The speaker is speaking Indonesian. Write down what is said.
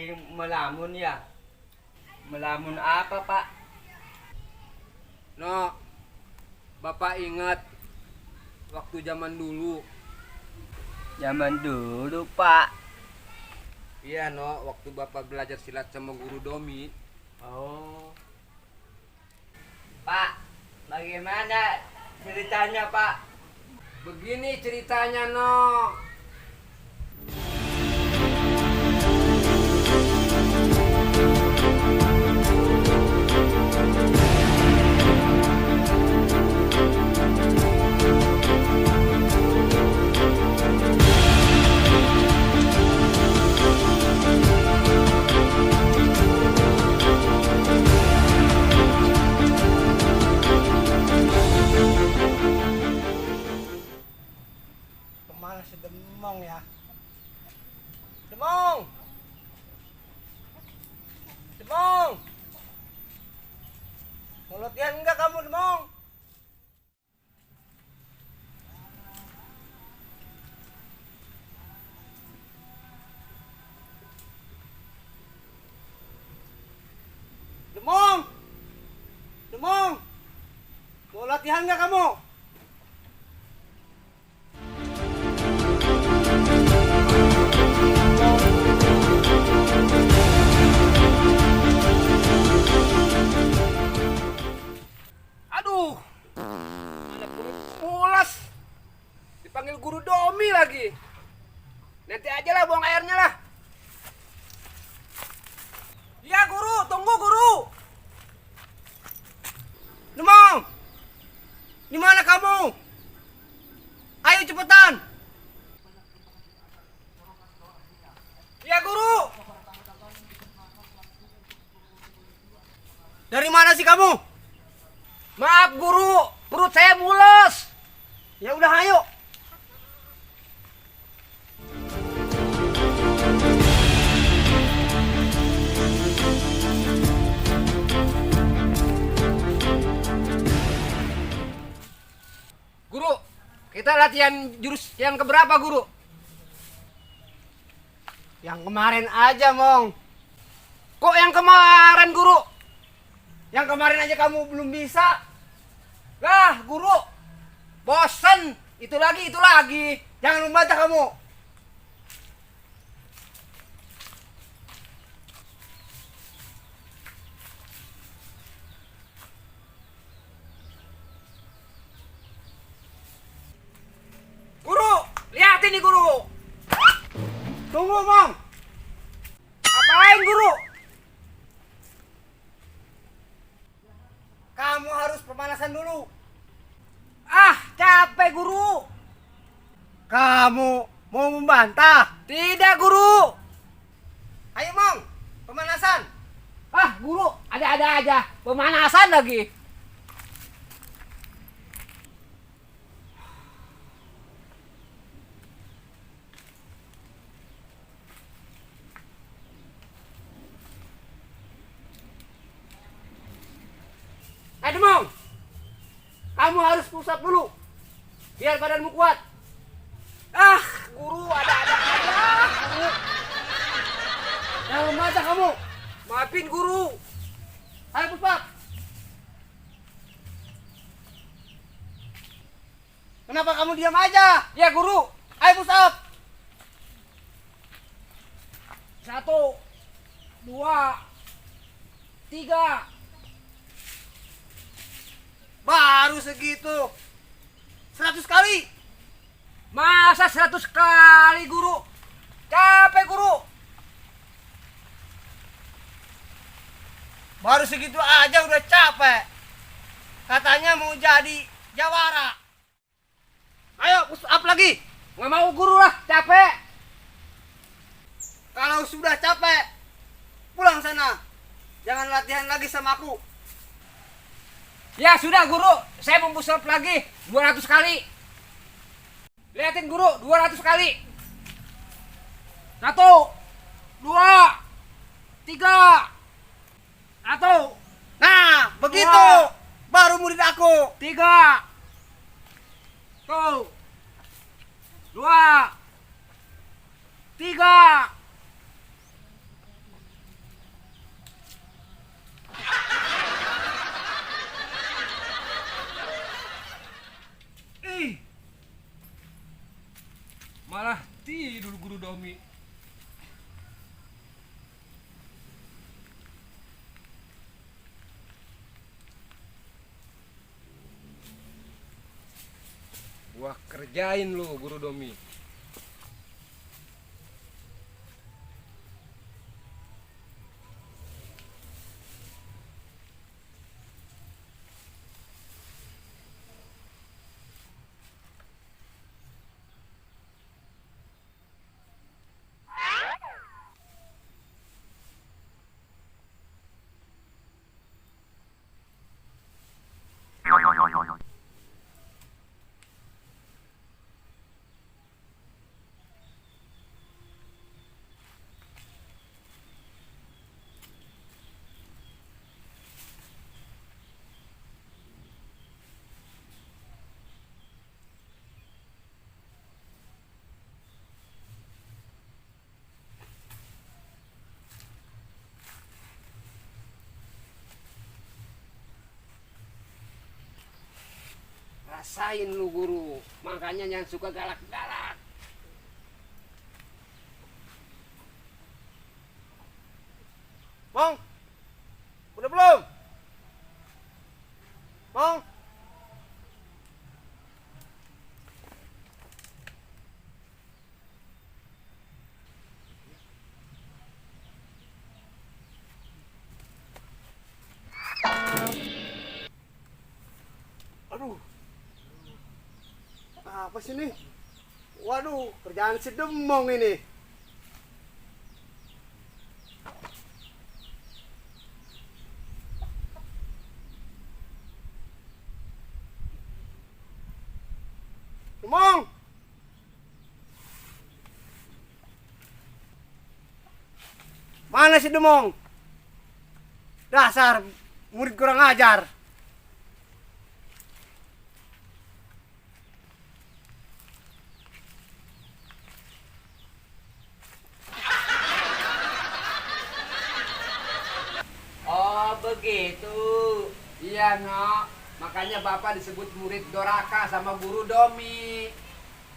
lagi melamun ya? Melamun apa, Pak? No, Bapak ingat waktu zaman dulu. Zaman dulu, Pak. Iya, no, waktu Bapak belajar silat sama guru Domi. Oh. Pak, bagaimana ceritanya, Pak? Begini ceritanya, no. Kemana si Demong ya? Demong! Demong! Mau latihan enggak kamu, Demong? Demong! Demong! Mau latihan enggak kamu? Aduh, ada guru pulas. Dipanggil guru Domi lagi. Nanti aja lah buang airnya lah. Iya guru, tunggu guru. Demong, di mana kamu? Ayo cepetan. Iya guru. Dari mana sih kamu? Maaf guru, perut saya mules. Ya udah ayo. Guru, kita latihan jurus yang keberapa guru? Yang kemarin aja, Mong. Kok yang kemarin guru? Yang kemarin aja kamu belum bisa. Lah guru, bosen. Itu lagi. Jangan membantah kamu. Guru, lihatin nih guru. Tunggu, Mong. Apain guru? Kamu harus pemanasan dulu. Ah, capek guru. Kamu mau membantah? Tidak guru. Ayo, Mong. Pemanasan. Ah, guru, ada-ada aja. Pemanasan lagi. Demong, kamu harus pusat dulu, biar badanmu kuat. Ah, guru, ada-ada aja. Guru. Jangan membantah kamu. Maafin guru. Ayo pusat. Kenapa kamu diam aja? Ya guru. Ayo pusat. 1, 2, 3. Baru segitu. 100 kali. Masa 100 kali guru? Capek guru. Baru segitu aja udah capek. Katanya mau jadi jawara. Ayo push up lagi. Nggak mau guru lah, capek. Kalau sudah capek, pulang sana. Jangan latihan lagi sama aku. Ya sudah guru, saya mau push up lagi 200 kali. Lihatin guru, 200 kali. 1, 2, 3. 1. Nah, begitu. Wah. Baru murid aku. 3. Tuh. 2, 3. Guru Domi. Gua kerjain lu, Guru Domi. Rasain lu guru, makanya yang suka galak-galak. Mong, udah belum? Mong, aduh, apa sih ini? Waduh, kerjaan si Demong ini. Demong! Mana si Demong? Dasar murid kurang ajar. Oh begitu. Iya, Nok. Makanya Bapak disebut murid Doraka sama Guru Domi.